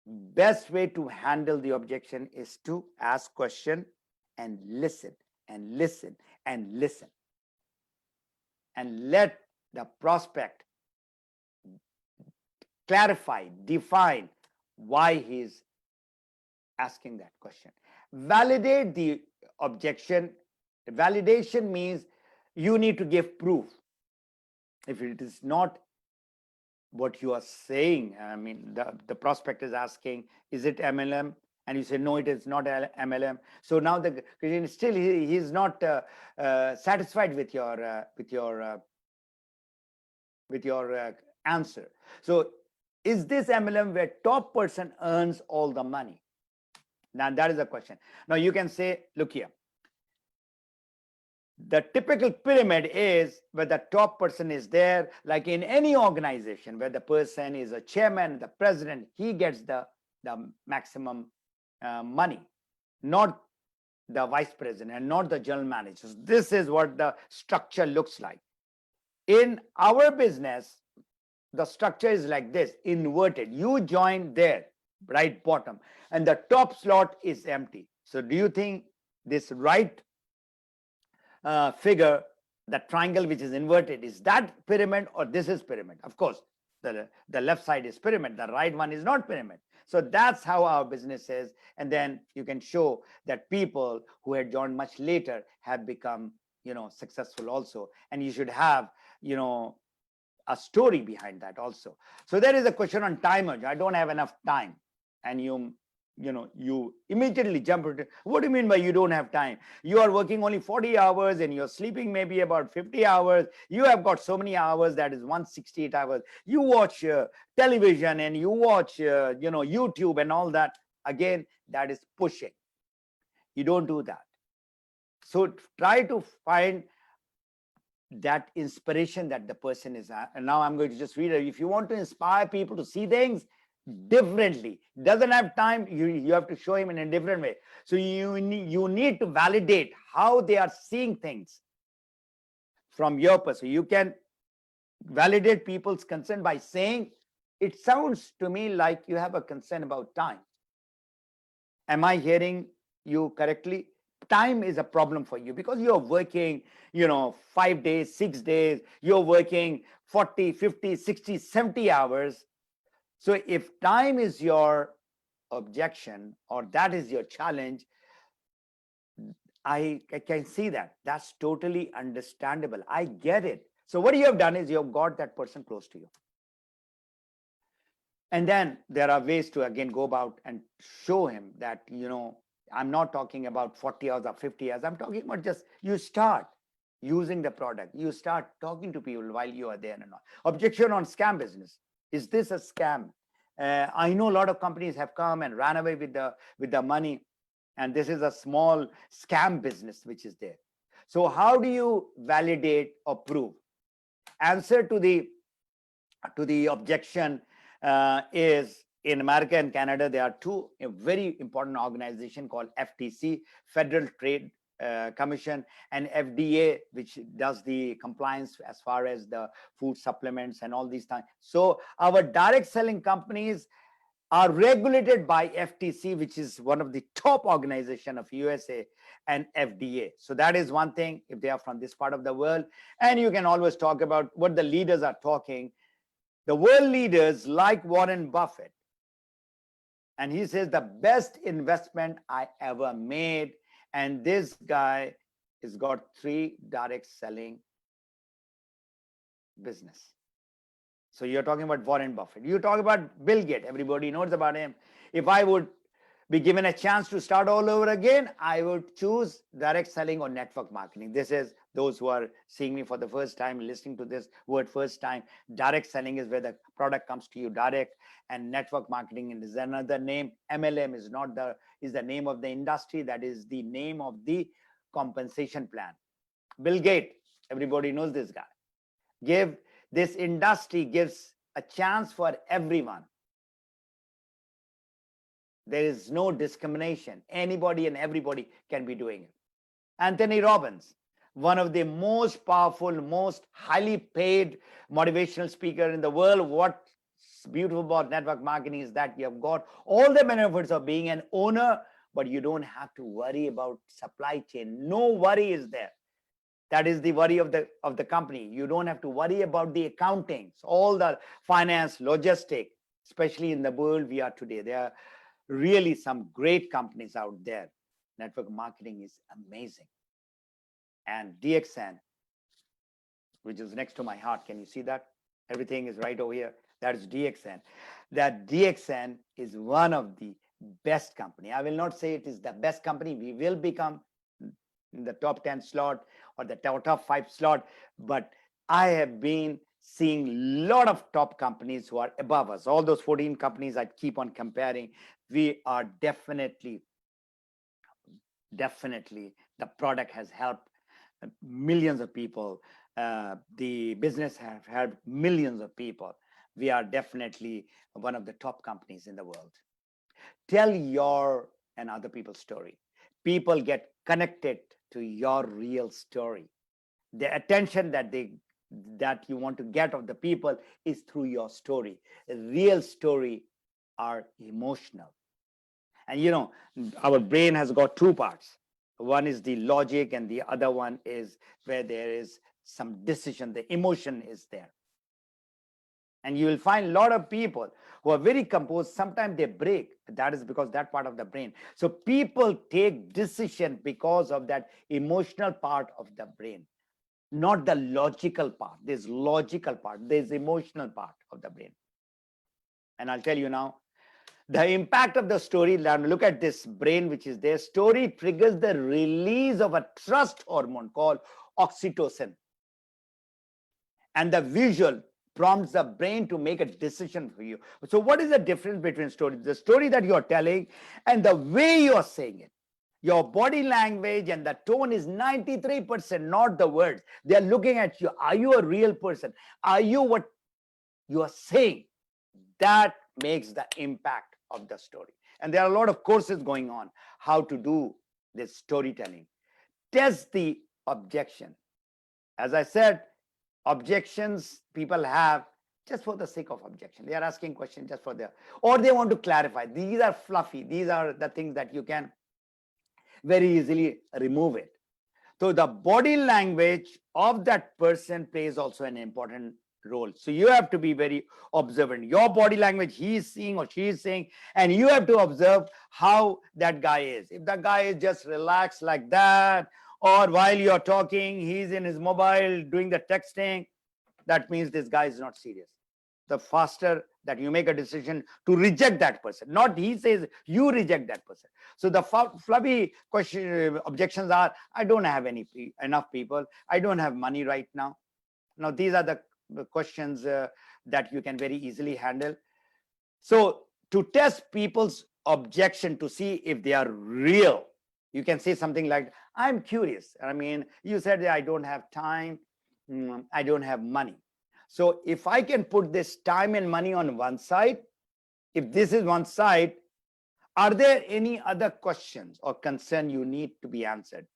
Best way to handle the objection is to ask question and listen and listen and listen, and let the prospect clarify, define why he's asking that question. Validate the objection. Validation means you need to give proof. If it is not what you are saying, I mean, the prospect is asking, is it MLM? And you say, no, it is not MLM. So now the Christian still he is not satisfied with your answer. So is this MLM where top person earns all the money? Now that is the question. Now you can say, look here. The typical pyramid is where the top person is there, like in any organization where the person is a chairman, the president, he gets the maximum money, not the vice president and not the general managers. This is what the structure looks like. In our business, the structure is like this, inverted. You join there, right bottom, and the top slot is empty. So do you think this right figure that triangle which is inverted, is that pyramid or this is pyramid? Of course, the left side is pyramid, the right one is not pyramid. So that's how our business is. And then you can show that people who had joined much later have become, successful also. And you should have, a story behind that also. So there is a question on timer. I don't have enough time. And you immediately jump into, what do you mean by you don't have time? You are working only 40 hours and you're sleeping maybe about 50 hours. You have got so many hours, that is 168 hours. You watch television and you watch YouTube and all that. Again, that is pushing. You don't do that. So try to find that inspiration that the person is at. And now I'm going to just read it. If you want to inspire people to see things differently, doesn't have time, you have to show him in a different way. So you need to validate how they are seeing things from your person. You can validate people's concern by saying, it sounds to me like you have a concern about time. Am I hearing you correctly? Time is a problem for you because you're working 5 days, 6 days, you're working 40, 50, 60, 70 hours. So if time is your objection or that is your challenge, I can see that. That's totally understandable. I get it. So what you have done is you have got that person close to you. And then there are ways to again go about and show him that, I'm not talking about 40 hours or 50 hours. I'm talking about just you start using the product. You start talking to people while you are there and all. Objection on scam business. Is this a scam? I know a lot of companies have come and ran away with the money. And this is a small scam business which is there. So how do you validate or prove? Answer to the objection is, in America and Canada, there are two very important organizations called FTC, Federal Trade Commission, and FDA, which does the compliance as far as the food supplements and all these things. So our direct selling companies are regulated by FTC, which is one of the top organization of USA, and FDA. So that is one thing if they are from this part of the world. And you can always talk about what the leaders are talking. The world leaders like Warren Buffett. And he says the best investment I ever made. And this guy has got 3 direct selling business. So you're talking about Warren Buffett. You talk about Bill Gates. Everybody knows about him. If I would be given a chance to start all over again, I would choose direct selling or network marketing. This is those who are seeing me for the first time, listening to this word first time. Direct selling is where the product comes to you direct, and network marketing is another name. MLM is the name of the industry. That is the name of the compensation plan. Bill Gates, everybody knows this guy. This industry gives a chance for everyone. There is no discrimination. Anybody and everybody can be doing it. Anthony Robbins, one of the most powerful, most highly paid motivational speaker in the world. What's beautiful about network marketing is that you have got all the benefits of being an owner, but you don't have to worry about supply chain. No worry is there. That is the worry of the company. You don't have to worry about the accounting, all the finance, logistic, especially in the world we are today. There are really some great companies out there. Network marketing is amazing. And DXN, which is next to my heart, can you see that? Everything is right over here. That is DXN. That DXN is one of the best company. I will not say it is the best company. We will become in the top 10 slot or the top 5 slot, but I have been seeing a lot of top companies who are above us. All those 14 companies I keep on comparing, we are definitely, the product has helped millions of people. The business have helped millions of people. We are definitely one of the top companies in the world. Tell your and other people's story. People get connected to your real story. The attention that you want to get of the people is through your story. A real story are emotional. And our brain has got 2 parts. One is the logic and the other one is where there is some decision, the emotion is there. And you will find a lot of people who are very composed, sometimes they break. That is because that part of the brain. So people take decision because of that emotional part of the brain, not the logical part. There's logical part, there's emotional part of the brain. And I'll tell you now, the impact of the story. Look at this brain, which is there. Story triggers the release of a trust hormone called oxytocin. And the visual prompts the brain to make a decision for you. So what is the difference between story? The story that you're telling and the way you're saying it. Your body language and the tone is 93%, not the words. They're looking at you. Are you a real person? Are you what you are saying? That makes the impact of the story. And there are a lot of courses going on how to do this storytelling. Test the objection. As I said, objections people have just for the sake of objection. They are asking questions just for or they want to clarify. These are fluffy. These are the things that you can very easily remove it. So the body language of that person plays also an important role. So you have to be very observant. Your body language, he is seeing or she is saying, and you have to observe how that guy is. If the guy is just relaxed like that, or while you're talking, he's in his mobile doing the texting, that means this guy is not serious. The faster that you make a decision to reject that person, not he says, you reject that person. So the fluffy question objections are, I don't have enough people. I don't have money right now. Now, these are the questions that you can very easily handle. So to test people's objection to see if they are real, you can say something like, I'm curious. I mean, you said I don't have time, I don't have money. So if I can put this time and money on one side, if this is one side, are there any other questions or concern you need to be answered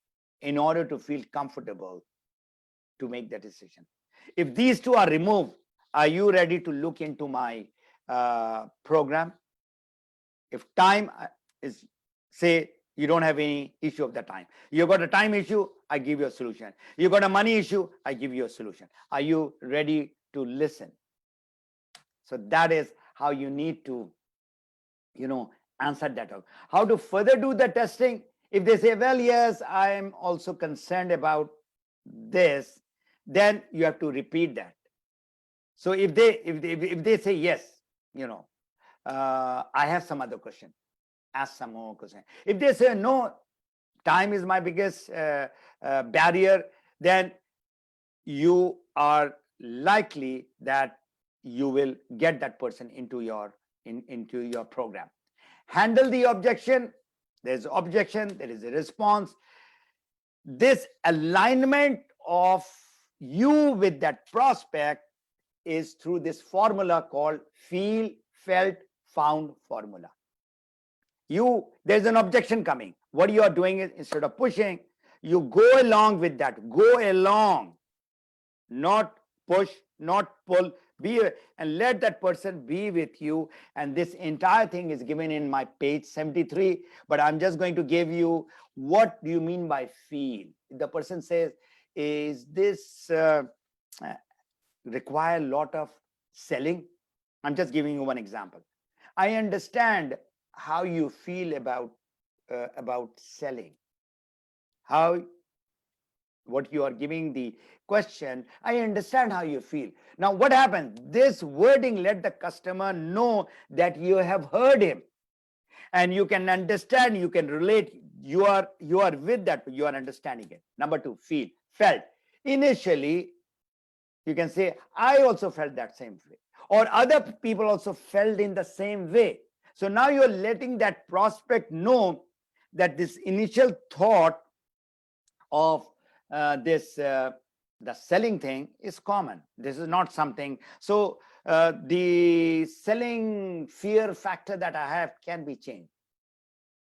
in order to feel comfortable to make the decision? If these two are removed, are you ready to look into my program? If time is, say, you don't have any issue of the time. You got a time issue, I give you a solution. You got a money issue, I give you a solution. Are you ready to listen? So that is how you need to, answer that. How to further do the testing? If they say, well, yes, I am also concerned about this, then you have to repeat that. So if they say yes, I have some other question, ask some more question. If they say no, time is my biggest barrier, then you are likely that you will get that person into your program. Handle the objection. There's objection, there is a response. This alignment of you with that prospect is through this formula called feel, felt, found formula. There's an objection coming. What you are doing is, instead of pushing, you go along with that. Go along, not push, not pull. And let that person be with you. And this entire thing is given in my page 73. But I'm just going to give you, what do you mean by feel? The person says, is this require a lot of selling? I'm just giving you one example. I understand how you feel about selling. What you are giving the question, I understand how you feel. Now what happens? This wording let the customer know that you have heard him, and you can understand, you can relate, you are with that, you are understanding it. Number two, feel, felt. Initially, you can say, I also felt that same way, or other people also felt in the same way. So now you're letting that prospect know that this initial thought of the selling thing is common. This is not something. So the selling fear factor that I have can be changed.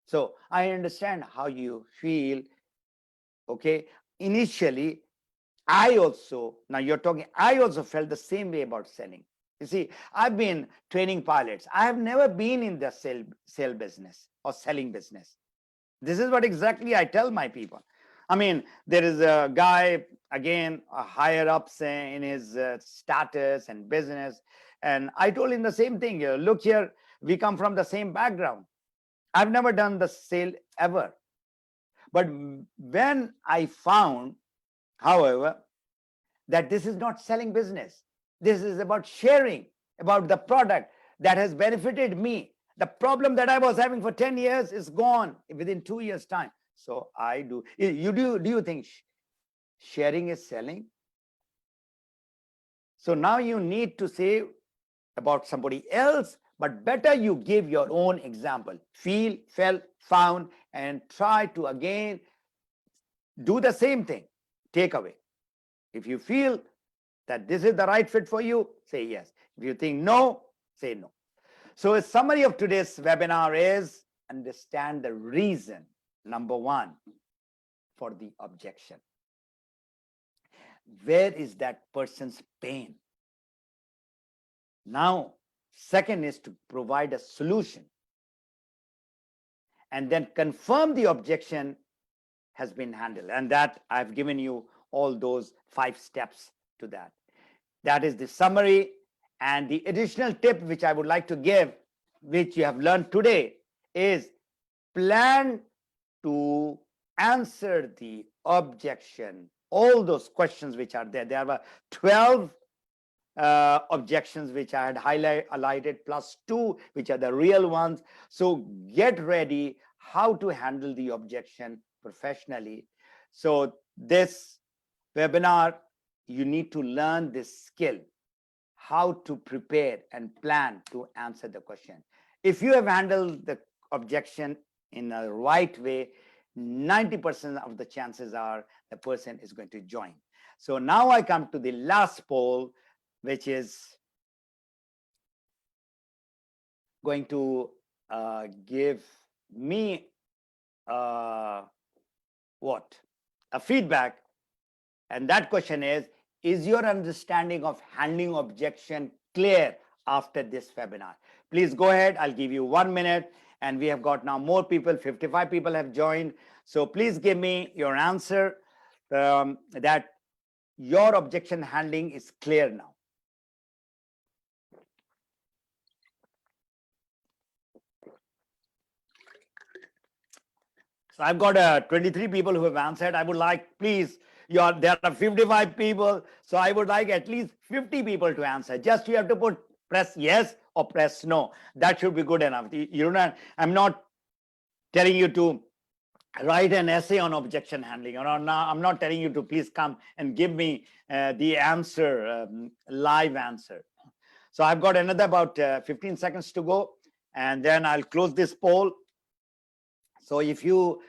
So I understand how you feel. Okay. Initially, I also felt the same way about selling. You see, I've been training pilots. I have never been in the sale business or selling business. This is what exactly I tell my people. I mean, there is a guy, again, a higher ups in his status and business. And I told him the same thing. Look here, we come from the same background. I've never done the sale ever. But when I found, however, that this is not selling business, this is about sharing about the product that has benefited me. The problem that I was having for 10 years is gone within 2 years' time. So I do. Do you think sharing is selling? So now you need to say about somebody else, but better you give your own example. Feel, felt, found, and try to again do the same thing. Take away. If you feel that this is the right fit for you, say yes. If you think no, say no. So a summary of today's webinar is understand the reason, number one, for the objection. Where is that person's pain? Now, second is to provide a solution. And then confirm the objection has been handled. And that I've given you all those 5 steps to that. That is the summary. And the additional tip which I would like to give, which you have learned today, is plan to answer the objection, all those questions which are there. There were 12 objections which I had highlighted, plus 2 which are the real ones. So get ready how to handle the objection professionally. So this webinar, you need to learn this skill, how to prepare and plan to answer the question. If you have handled the objection in a right way, 90% of the chances are the person is going to join. So now I come to the last poll, which is going to give me what? A feedback. And that question is your understanding of handling objection clear after this webinar? Please go ahead. I'll give you 1 minute. And we have got now more people. 55 people have joined. So please give me your answer that your objection handling is clear now. So I've got 23 people who have answered. I would like, please, there are 55 people. So I would like at least 50 people to answer. Just you have to press yes or press no. That should be good enough. I'm not telling you to write an essay on objection handling, or I'm not telling you to please come and give me the answer, live answer. So I've got another about 15 seconds to go, and then I'll close this poll. So if you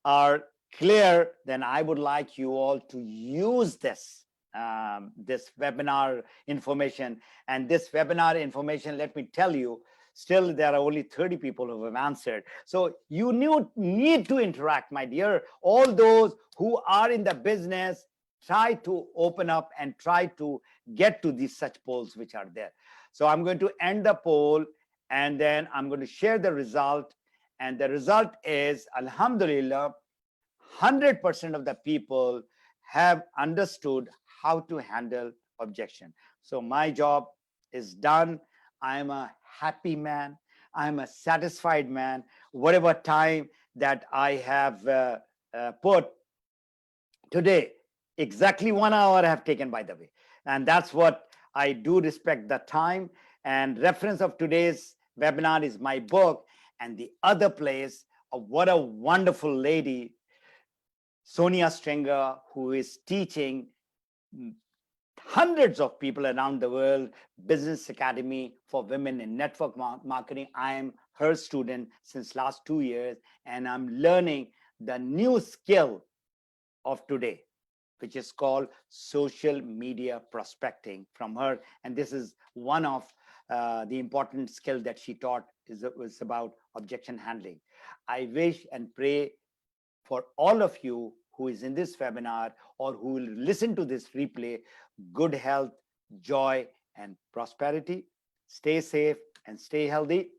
are clear, then I would like you all to use this webinar information. And this webinar information, let me tell you, still there are only 30 people who have answered. So you need to interact, my dear. All those who are in the business, try to open up and try to get to these such polls which are there. So I'm going to end the poll, and then I'm going to share the result. And the result is, alhamdulillah, 100% of the people have understood how to handle objection. So my job is done. I'm a happy man. I'm a satisfied man. Whatever time that I have put today, exactly 1 hour I have taken, by the way. And that's what I do respect the time. And reference of today's webinar is my book. And the other place, what a wonderful lady, Sonia Stringer, who is teaching hundreds of people around the world, Business Academy for Women in Network Marketing. I am her student since last 2 years, and I'm learning the new skill of today, which is called social media prospecting from her. And this is one of the important skill that she taught was about objection handling. I wish and pray for all of you who is in this webinar or who will listen to this replay, good health, joy, and prosperity. Stay safe and stay healthy.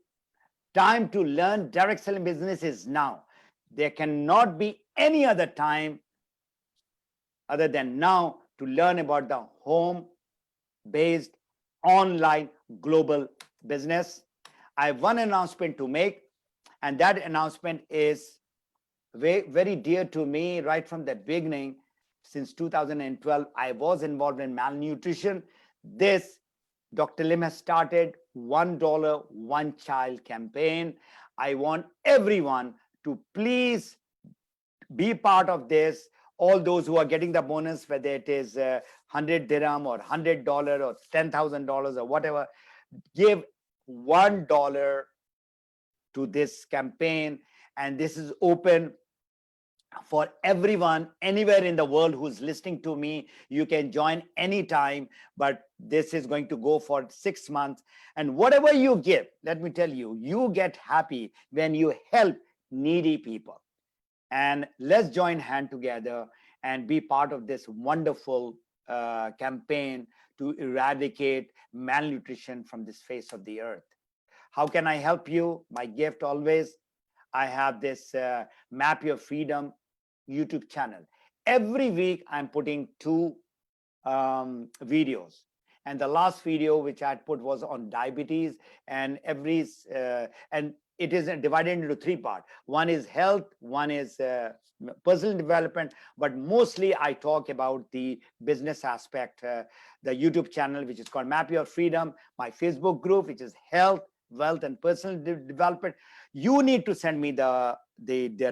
Time to learn direct selling business is now. There cannot be any other time other than now to learn about the home-based online global business. I have one announcement to make, and that announcement is very, very dear to me right from the beginning. Since 2012, I was involved in malnutrition. This Dr. Lim has started $1 one child campaign. I want everyone to please be part of this. All those who are getting the bonus, whether it is 100 dirham or $100 or $10,000 or whatever, give $1 to this campaign. And this is open for everyone anywhere in the world who's listening to me. You can join anytime, but this is going to go for 6 months. And whatever you give, let me tell you, you get happy when you help needy people. And let's join hand together and be part of this wonderful campaign to eradicate malnutrition from this face of the earth. How can I help you? My gift always, I have this Map Your Freedom YouTube channel. Every week I'm putting 2 videos, and the last video which I put was on diabetes, and and it is divided into 3 parts. One is health, one is personal development, but mostly I talk about the business aspect. The YouTube channel, which is called Map Your Freedom, my Facebook group, which is health, wealth, and personal development. You need to send me the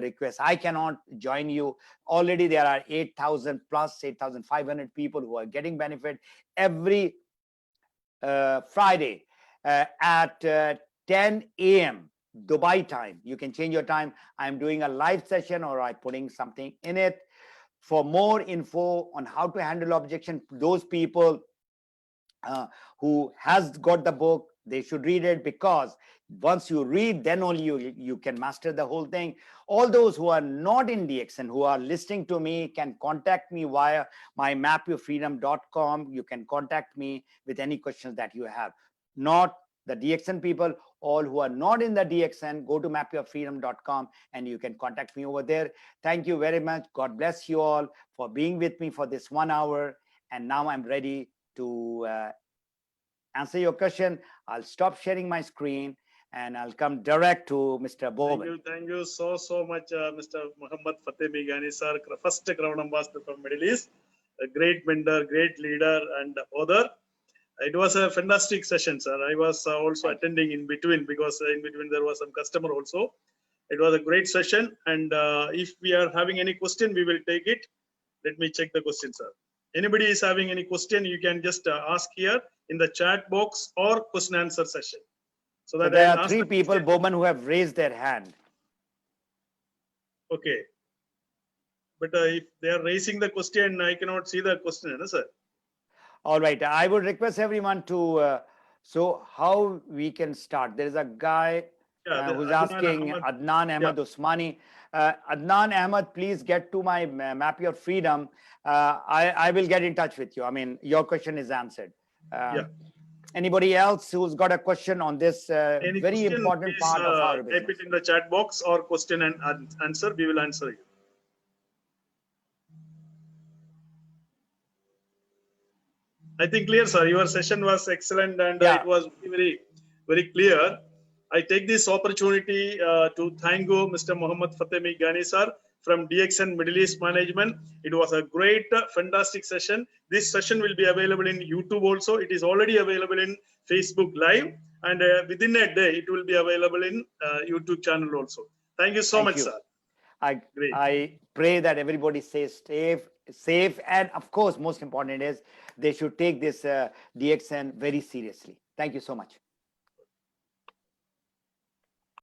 request. I cannot join you. Already there are 8,000 plus 8,500 people who are getting benefit every Friday at 10 a.m. Dubai time. You can change your time. I'm doing a live session, or I'm putting something in it. For more info on how to handle objection, those people who has got the book, they should read it, because once you read, then only you can master the whole thing. All those who are not in DXN, who are listening to me, can contact me via my mapyourfreedom.com. You can contact me with any questions that you have. Not the DXN people, all who are not in the DXN, go to mapyourfreedom.com and you can contact me over there. Thank you very much. God bless you all for being with me for this 1 hour. And now I'm ready to answer your question. I'll stop sharing my screen and I'll come direct to Mr. Boban. Thank you so much, Mr. Mohammed Fatemi Ghani sir, first Crown Ambassador from Middle East, a great mentor, great leader and author. It was a fantastic session, sir. I was also attending in between, because in between there was some customer also. It was a great session, and if we are having any question, we will take it. Let me check the question, sir. Anybody is having any question, you can just ask here in the chat box or question answer session. So there are 3 people, Boban, who have raised their hand. Okay. But if they are raising the question, I cannot see the question, sir. All right. I would request everyone to, so how we can start. There is a guy who's asking, Adnan Ahmad Usmani. Adnan Ahmad, please get to my Map Your Freedom. I will get in touch with you. I mean, your question is answered. Anybody else who's got a question on this very important part of our business? Type it in the chat box or question and answer. We will answer you. I think clear, sir. Your session was excellent, and it was very, very clear. I take this opportunity to thank you, Mr. Mohammed Fatemi Ghani sir from DXN Middle East Management. It was a great, fantastic session. This session will be available in YouTube also. It is already available in Facebook Live, and within a day, it will be available in YouTube channel also. Thank you so much, sir. I pray that everybody stays safe, and of course, most important is they should take this DXN very seriously. Thank you so much.